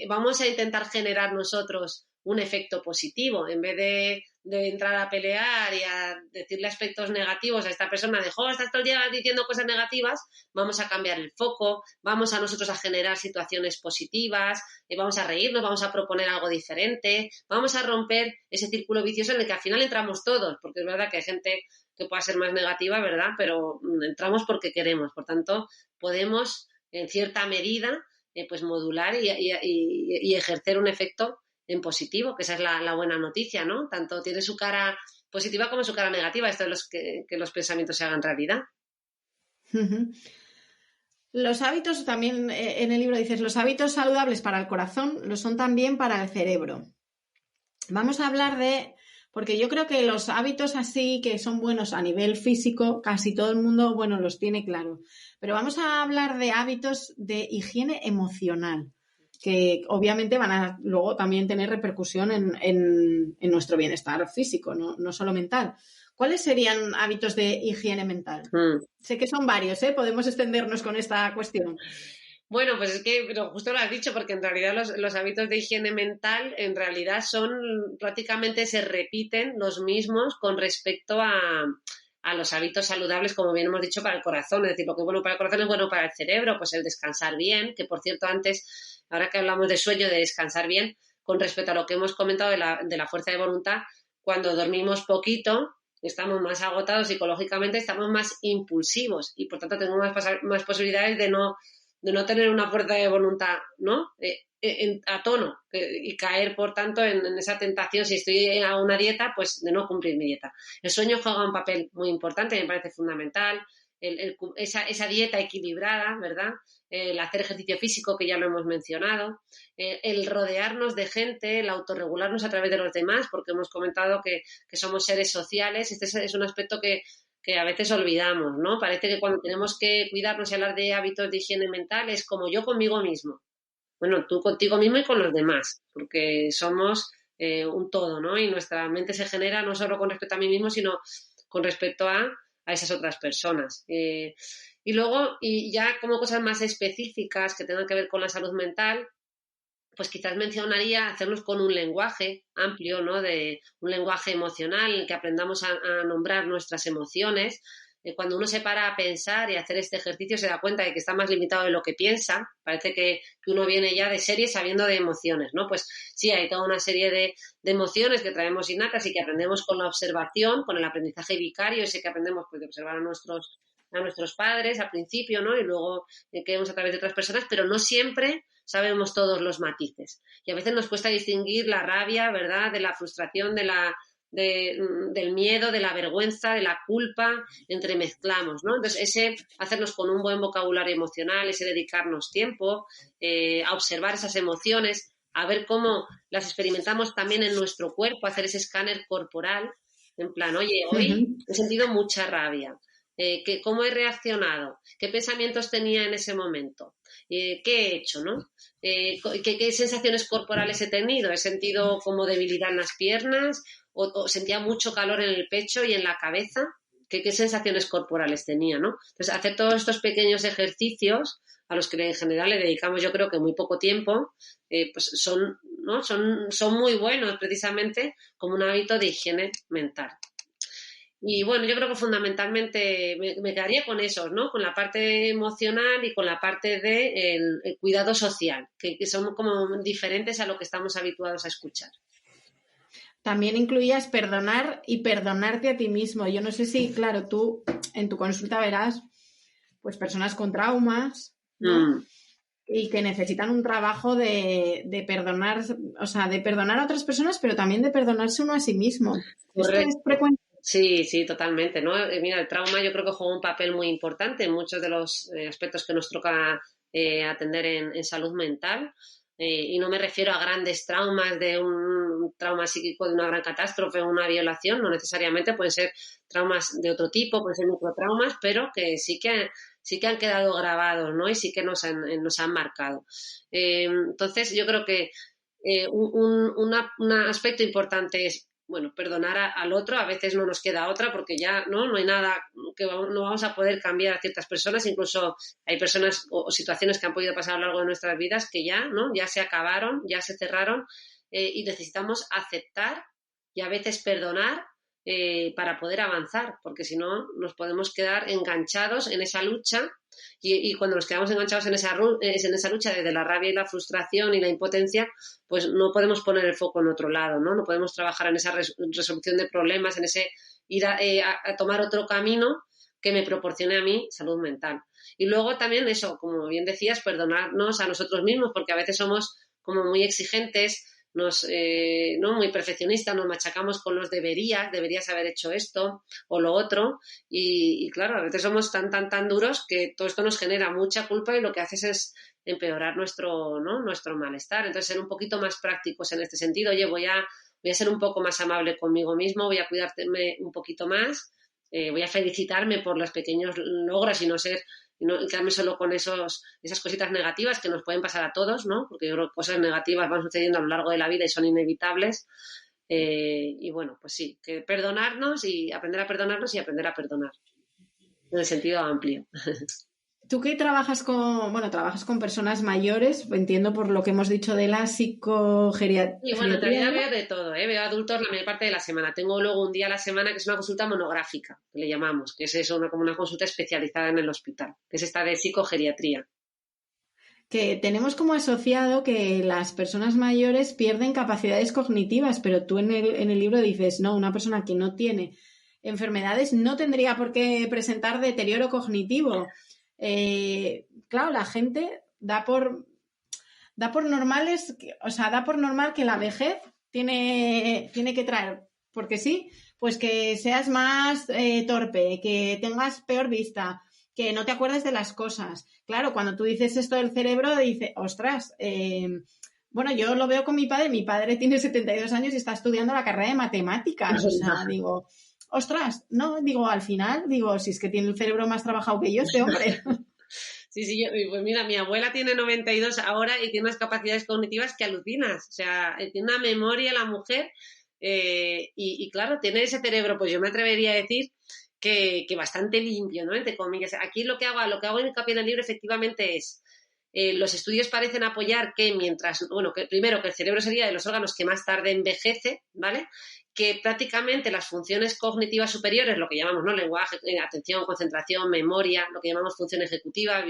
Vamos a intentar generar nosotros un efecto positivo, en vez de entrar a pelear y a decirle aspectos negativos a esta persona de, estás todo el día diciendo cosas negativas, vamos a cambiar el foco, vamos a nosotros a generar situaciones positivas, vamos a reírnos, vamos a proponer algo diferente, vamos a romper ese círculo vicioso en el que al final entramos todos, porque es verdad que hay gente que pueda ser más negativa, ¿verdad? Pero entramos porque queremos, por tanto, podemos en cierta medida pues modular y ejercer un efecto en positivo, que esa es la buena noticia, ¿no? Tanto tiene su cara positiva como su cara negativa, esto es que los pensamientos se hagan realidad. Los hábitos, también en el libro dices, los hábitos saludables para el corazón lo son también para el cerebro. Vamos a hablar porque yo creo que los hábitos así que son buenos a nivel físico, casi todo el mundo, bueno, los tiene claro. Pero vamos a hablar de hábitos de higiene emocional, que obviamente van a luego también tener repercusión en nuestro bienestar físico, no solo mental. ¿Cuáles serían hábitos de higiene mental? Sé que son varios, podemos extendernos con esta cuestión. Bueno, pues es que pero justo lo has dicho, porque en realidad los hábitos de higiene mental en realidad prácticamente se repiten los mismos con respecto a los hábitos saludables, como bien hemos dicho, para el corazón. Es decir, lo que es bueno para el corazón es bueno para el cerebro, pues el descansar bien, que por cierto antes, ahora que hablamos de sueño, de descansar bien, con respecto a lo que hemos comentado de la fuerza de voluntad, cuando dormimos poquito, estamos más agotados psicológicamente, estamos más impulsivos y por tanto tenemos más posibilidades de no tener una fuerza de voluntad, ¿no? A tono y caer, por tanto, en esa tentación, si estoy a una dieta, pues de no cumplir mi dieta. El sueño juega un papel muy importante, me parece fundamental, esa dieta equilibrada, ¿verdad? El hacer ejercicio físico, que ya lo hemos mencionado, el rodearnos de gente, el autorregularnos a través de los demás, porque hemos comentado que somos seres sociales. Este es un aspecto que a veces olvidamos, ¿no? Parece que cuando tenemos que cuidarnos y hablar de hábitos de higiene mental es como yo conmigo mismo. Bueno, tú contigo mismo y con los demás, porque somos un todo, ¿no? Y nuestra mente se genera no solo con respecto a mí mismo, sino con respecto a esas otras personas. Y luego, y ya como cosas más específicas que tengan que ver con la salud mental, pues quizás mencionaría hacernos con un lenguaje amplio, ¿no? De un lenguaje emocional en el que aprendamos a nombrar nuestras emociones. Cuando uno se para a pensar y a hacer este ejercicio se da cuenta de que está más limitado de lo que piensa. Parece que uno viene ya de serie sabiendo de emociones, ¿no? Pues sí, hay toda una serie de emociones que traemos innatas y que aprendemos con la observación, con el aprendizaje vicario, ese que aprendemos pues, de observar a nuestros padres al principio, ¿no? Y luego que vemos a través de otras personas, pero no siempre sabemos todos los matices. Y a veces nos cuesta distinguir la rabia, ¿verdad?, de la frustración, del miedo, de la vergüenza, de la culpa, entremezclamos, ¿no? Entonces, ese hacernos con un buen vocabulario emocional, ese dedicarnos tiempo a observar esas emociones, a ver cómo las experimentamos también en nuestro cuerpo, hacer ese escáner corporal, en plan, oye, hoy he sentido mucha rabia. ¿Cómo he reaccionado? ¿Qué pensamientos tenía en ese momento? ¿Qué he hecho, no? ¿Qué sensaciones corporales he tenido? ¿He sentido como debilidad en las piernas? ¿O sentía mucho calor en el pecho y en la cabeza? ¿Qué sensaciones corporales tenía, no? Entonces, hacer todos estos pequeños ejercicios a los que en general le dedicamos yo creo que muy poco tiempo, pues son muy buenos precisamente como un hábito de higiene mental. Y bueno, yo creo que fundamentalmente me quedaría con esos, ¿no? Con la parte emocional y con la parte de el cuidado social, que son como diferentes a lo que estamos habituados a escuchar. También incluías perdonar y perdonarte a ti mismo. Yo no sé si, claro, tú en tu consulta verás pues personas con traumas, ¿no? Y que necesitan un trabajo de perdonar, o sea, de perdonar a otras personas, pero también de perdonarse uno a sí mismo. ¿Esto es Correcto. frecuente? Sí, sí, totalmente, ¿no? Mira, el trauma yo creo que juega un papel muy importante en muchos de los aspectos que nos toca atender en salud mental. Y no me refiero a grandes traumas de un trauma psíquico de una gran catástrofe o una violación, no necesariamente, pueden ser traumas de otro tipo, pueden ser microtraumas, pero que sí que han quedado grabados, ¿no? Y sí que nos han marcado. Entonces, yo creo que un aspecto importante es, bueno, perdonar al otro. A veces no nos queda otra porque ya no hay nada que no vamos a poder cambiar a ciertas personas. Incluso hay personas o situaciones que han podido pasar a lo largo de nuestras vidas que ya se acabaron, ya se cerraron, y necesitamos aceptar y a veces perdonar para poder avanzar, porque si no nos podemos quedar enganchados en esa lucha. Y cuando nos quedamos enganchados en esa lucha desde la rabia y la frustración y la impotencia, pues no podemos poner el foco en otro lado, ¿no? No podemos trabajar en esa resolución de problemas, en ese ir a tomar otro camino que me proporcione a mí salud mental. Y luego también eso, como bien decías, perdonarnos a nosotros mismos, porque a veces somos como muy exigentes, ¿no? Muy perfeccionistas, nos machacamos con los deberías haber hecho esto o lo otro, y claro, a veces somos tan duros que todo esto nos genera mucha culpa y lo que haces es empeorar nuestro malestar. Entonces, ser un poquito más prácticos en este sentido. Oye, voy a ser un poco más amable conmigo mismo, voy a cuidarme un poquito más, voy a felicitarme por los pequeños logros y no quedarme solo con esas cositas negativas que nos pueden pasar a todos, ¿no? Porque yo creo que cosas negativas van sucediendo a lo largo de la vida y son inevitables. Y bueno, pues sí, que perdonarnos y aprender a perdonarnos y aprender a perdonar, en el sentido amplio. Tú que trabajas con personas mayores, entiendo por lo que hemos dicho de la Y bueno, en realidad psicogeriatría, ¿no? veo de todo, ¿eh? Veo adultos la mayor parte de la semana. Tengo luego un día a la semana que es una consulta monográfica, que le llamamos, que es eso, como una consulta especializada en el hospital, que es esta de psicogeriatría. Que tenemos como asociado que las personas mayores pierden capacidades cognitivas, pero tú en el libro dices, no, una persona que no tiene enfermedades no tendría por qué presentar deterioro cognitivo. Claro, la gente da por normales, o sea, da por normal que la vejez tiene que traer, porque sí, pues que seas más torpe, que tengas peor vista, que no te acuerdes de las cosas. Claro, cuando tú dices esto del cerebro, dices, ostras, bueno, yo lo veo con mi padre tiene 72 años y está estudiando la carrera de matemáticas, o sea, digo, ostras, no, digo, al final, digo, si es que tiene el cerebro más trabajado que yo, este hombre. Sí, pues mira, mi abuela tiene 92 ahora y tiene unas capacidades cognitivas que alucinas. O sea, tiene una memoria la mujer, y claro, tiene ese cerebro, pues yo me atrevería a decir que bastante limpio, ¿no? Entre comillas. Aquí lo que hago hincapié en el libro efectivamente es, los estudios parecen apoyar que primero que el cerebro sería de los órganos que más tarde envejece, ¿vale? Que prácticamente las funciones cognitivas superiores, lo que llamamos, ¿no? Lenguaje, atención, concentración, memoria, lo que llamamos función ejecutiva,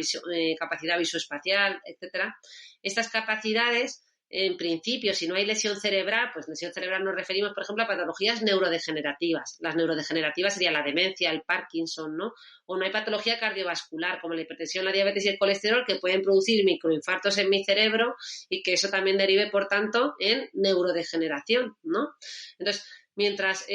capacidad visoespacial, etcétera. Estas capacidades, en principio, si no hay lesión cerebral, pues lesión cerebral nos referimos, por ejemplo, a patologías neurodegenerativas. Las neurodegenerativas sería la demencia, el Parkinson, ¿no? O no hay patología cardiovascular, como la hipertensión, la diabetes y el colesterol, que pueden producir microinfartos en mi cerebro y que eso también derive, por tanto, en neurodegeneración, ¿no? Entonces, mientras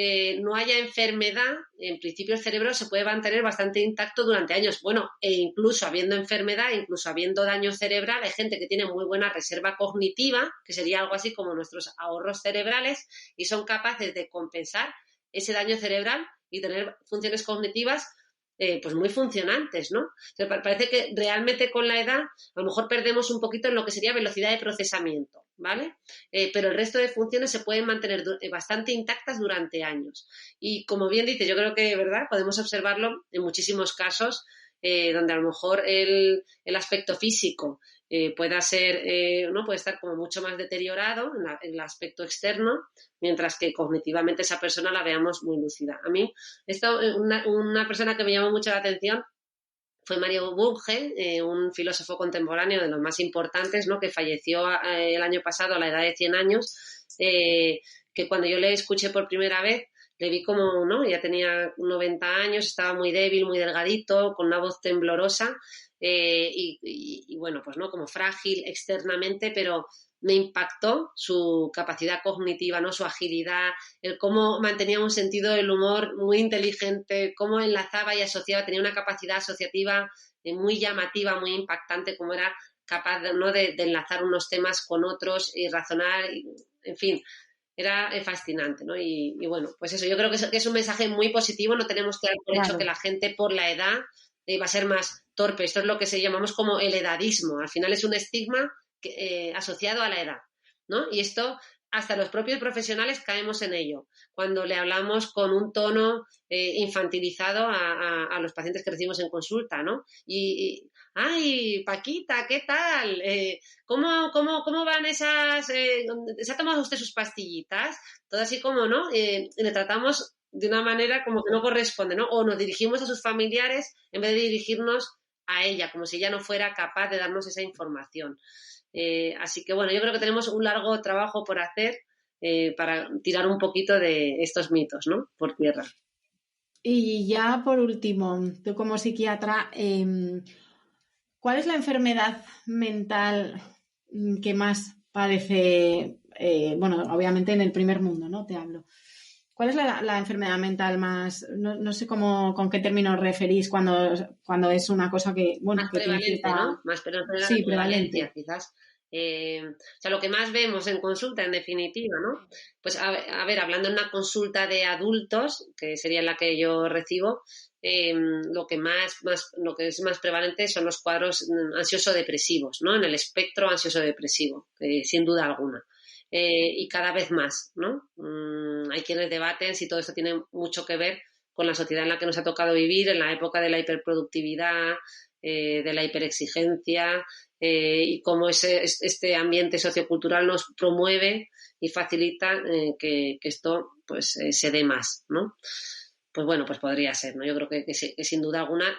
no haya enfermedad, en principio el cerebro se puede mantener bastante intacto durante años. Bueno, e incluso habiendo enfermedad, incluso habiendo daño cerebral, hay gente que tiene muy buena reserva cognitiva, que sería algo así como nuestros ahorros cerebrales, y son capaces de compensar ese daño cerebral y tener funciones cognitivas pues muy funcionantes, ¿no? O sea, parece que realmente con la edad a lo mejor perdemos un poquito en lo que sería velocidad de procesamiento, ¿vale? Pero el resto de funciones se pueden mantener bastante intactas durante años. Y como bien dice, yo creo que, ¿verdad? Podemos observarlo en muchísimos casos, donde a lo mejor el aspecto físico pueda ser, ¿no? Puede estar como mucho más deteriorado en el aspecto externo, mientras que cognitivamente esa persona la veamos muy lúcida. A mí, una persona que me llamó mucho la atención fue Mario Bunge, un filósofo contemporáneo de los más importantes, ¿no? Que falleció el año pasado a la edad de 100 años, que cuando yo le escuché por primera vez, le vi como, ¿no? Ya tenía 90 años, estaba muy débil, muy delgadito, con una voz temblorosa, y bueno, pues no, como frágil externamente, pero me impactó su capacidad cognitiva, ¿no? Su agilidad, el cómo mantenía un sentido del humor muy inteligente, cómo enlazaba y asociaba, tenía una capacidad asociativa muy llamativa, muy impactante, cómo era capaz de enlazar unos temas con otros y razonar, en fin, era fascinante, ¿no? Y bueno, pues eso, yo creo que es un mensaje muy positivo, no tenemos que dar por hecho que la gente por la edad va a ser más torpe, esto es lo que se llamamos como el edadismo, al final es un estigma asociado a la edad, ¿no? Y esto, hasta los propios profesionales caemos en ello, cuando le hablamos con un tono infantilizado a los pacientes que recibimos en consulta, ¿no? ¡ay, Paquita, qué tal! ¿Cómo van esas? ¿Se ha tomado usted sus pastillitas? Todo así como, ¿no? Le tratamos de una manera como que no corresponde, ¿no? O nos dirigimos a sus familiares en vez de dirigirnos a ella, como si ella no fuera capaz de darnos esa información. Así que bueno, yo creo que tenemos un largo trabajo por hacer para tirar un poquito de estos mitos, ¿no? Por tierra. Y ya por último, tú como psiquiatra, ¿cuál es la enfermedad mental que más padece? Bueno, obviamente en el primer mundo, ¿no? Te hablo. ¿Cuál es la enfermedad mental más, no sé con qué términos referís cuando es una cosa que, bueno, más que prevalente, tiene cierta... ¿no? Más Sí, prevalente. quizás. O sea, lo que más vemos en consulta, en definitiva, ¿no? Pues a ver, hablando en una consulta de adultos, que sería la que yo recibo, lo que es más prevalente son los cuadros ansioso-depresivos, ¿no? En el espectro ansioso-depresivo, sin duda alguna. Y cada vez más, ¿no? Hay quienes debaten si todo esto tiene mucho que ver con la sociedad en la que nos ha tocado vivir, en la época de la hiperproductividad, de la hiperexigencia, y cómo este ambiente sociocultural nos promueve y facilita que esto pues se dé más, ¿no? Pues bueno, pues podría ser, ¿no? Yo creo que sin duda alguna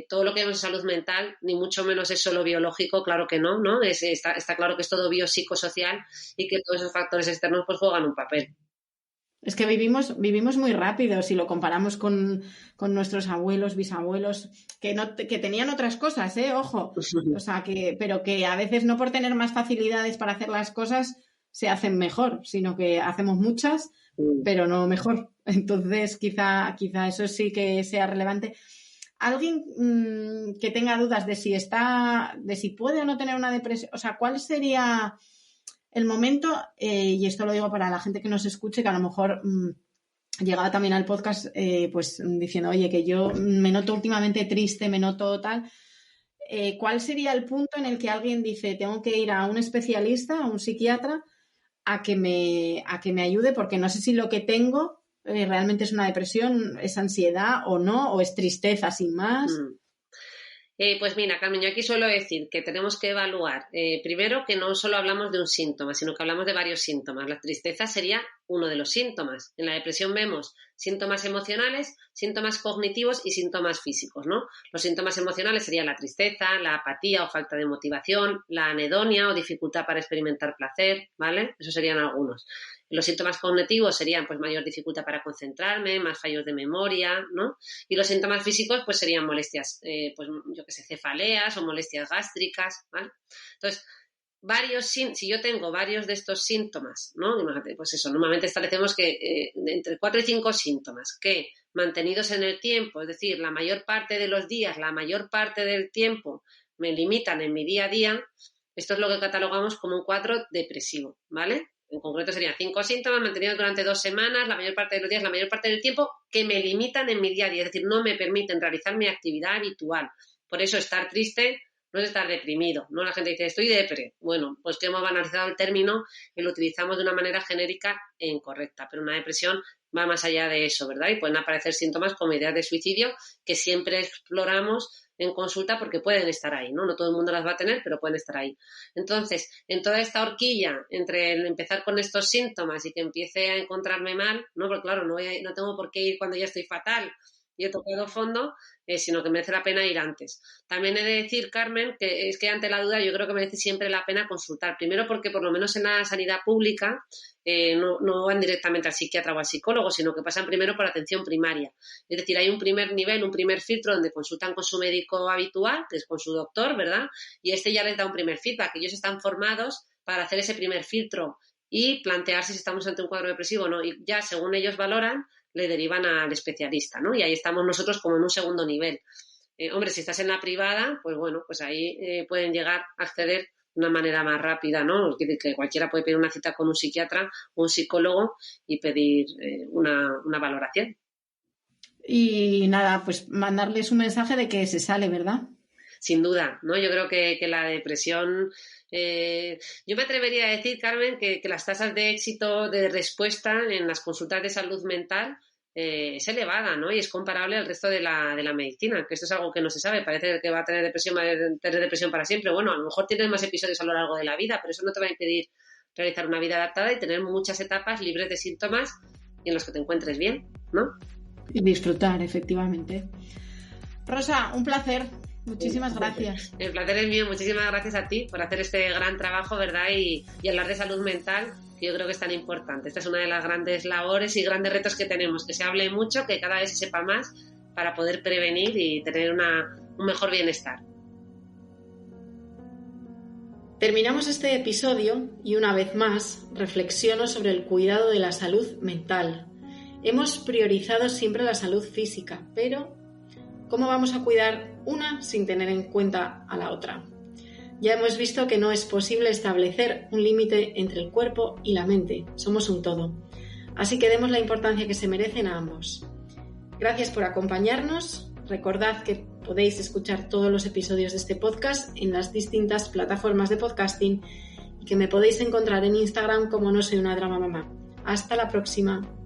todo lo que vemos en salud mental, ni mucho menos es solo biológico, claro que no, ¿no? Está claro que es todo biopsicosocial y que todos esos factores externos pues juegan un papel. Es que vivimos muy rápido si lo comparamos con nuestros abuelos, bisabuelos, que tenían otras cosas, ojo. O sea, pero que a veces no por tener más facilidades para hacer las cosas se hacen mejor, sino que hacemos muchas, pero no mejor. Entonces, quizá eso sí que sea relevante. Alguien que tenga dudas de si puede o no tener una depresión, o sea, ¿cuál sería el momento, y esto lo digo para la gente que nos escuche, que a lo mejor llegaba también al podcast pues diciendo, oye, que yo me noto últimamente triste, me noto tal, ¿cuál sería el punto en el que alguien dice, tengo que ir a un especialista, a un psiquiatra, a que me ayude, porque no sé si lo que tengo realmente es una depresión, es ansiedad o no, o es tristeza sin más? Pues mira, Carmen, yo aquí suelo decir que tenemos que evaluar, primero, que no solo hablamos de un síntoma, sino que hablamos de varios síntomas. La tristeza sería uno de los síntomas. En la depresión vemos síntomas emocionales, síntomas cognitivos y síntomas físicos, ¿no? Los síntomas emocionales serían la tristeza, la apatía o falta de motivación, la anedonia o dificultad para experimentar placer, ¿vale? Esos serían algunos. Los síntomas cognitivos serían pues mayor dificultad para concentrarme, más fallos de memoria, ¿no? Y los síntomas físicos pues serían molestias, pues yo qué sé, cefaleas o molestias gástricas, ¿vale? Entonces, si yo tengo varios de estos síntomas, ¿no? Imagínate, pues eso, normalmente establecemos que entre 4 y 5 síntomas que mantenidos en el tiempo, es decir, la mayor parte de los días, la mayor parte del tiempo me limitan en mi día a día, esto es lo que catalogamos como un cuadro depresivo, ¿vale? En concreto serían 5 síntomas mantenidos durante 2 semanas, la mayor parte de los días, la mayor parte del tiempo, que me limitan en mi día a día, es decir, no me permiten realizar mi actividad habitual. Por eso estar triste no es estar deprimido, ¿no? La gente dice, estoy depre. Bueno, pues que hemos banalizado el término y lo utilizamos de una manera genérica e incorrecta, pero una depresión va más allá de eso, ¿verdad? Y pueden aparecer síntomas como ideas de suicidio que siempre exploramos en consulta porque pueden estar ahí, ¿no? No todo el mundo las va a tener, pero pueden estar ahí. Entonces, en toda esta horquilla entre el empezar con estos síntomas y que empiece a encontrarme mal, ¿no? Porque claro, no tengo por qué ir cuando ya estoy fatal y he tocado fondo, sino que merece la pena ir antes. También he de decir, Carmen, que es que ante la duda yo creo que merece siempre la pena consultar. Primero porque por lo menos en la sanidad pública no van directamente al psiquiatra o al psicólogo, sino que pasan primero por atención primaria. Es decir, hay un primer nivel, un primer filtro donde consultan con su médico habitual, que es con su doctor, ¿verdad? Y este ya les da un primer feedback. Ellos están formados para hacer ese primer filtro y plantearse si estamos ante un cuadro depresivo o no. Y ya, según ellos valoran, le derivan al especialista, ¿no? Y ahí estamos nosotros como en un segundo nivel. Hombre, si estás en la privada, pues bueno, pues ahí pueden llegar a acceder de una manera más rápida, ¿no? Que cualquiera puede pedir una cita con un psiquiatra o un psicólogo y pedir una valoración. Y nada, pues mandarles un mensaje de que se sale, ¿verdad? Sin duda, ¿no? Yo creo que la depresión... yo me atrevería a decir, Carmen, que las tasas de éxito de respuesta en las consultas de salud mental es elevada, ¿no? Y es comparable al resto de la medicina, que esto es algo que no se sabe. Parece que va a tener depresión para siempre. Bueno, a lo mejor tienes más episodios a lo largo de la vida, pero eso no te va a impedir realizar una vida adaptada y tener muchas etapas libres de síntomas y en las que te encuentres bien, ¿no? Y disfrutar, efectivamente. Rosa, un placer. Muchísimas gracias. El placer es mío. Muchísimas gracias a ti por hacer este gran trabajo, ¿verdad? Y hablar de salud mental, que yo creo que es tan importante. Esta es una de las grandes labores y grandes retos que tenemos, que se hable mucho, que cada vez se sepa más para poder prevenir y tener un mejor bienestar. Terminamos este episodio y una vez más reflexiono sobre el cuidado de la salud mental. Hemos priorizado siempre la salud física, pero ¿cómo vamos a cuidar una sin tener en cuenta a la otra? Ya hemos visto que no es posible establecer un límite entre el cuerpo y la mente. Somos un todo. Así que demos la importancia que se merecen a ambos. Gracias por acompañarnos. Recordad que podéis escuchar todos los episodios de este podcast en las distintas plataformas de podcasting y que me podéis encontrar en Instagram como No Soy Una Drama Mamá. Hasta la próxima.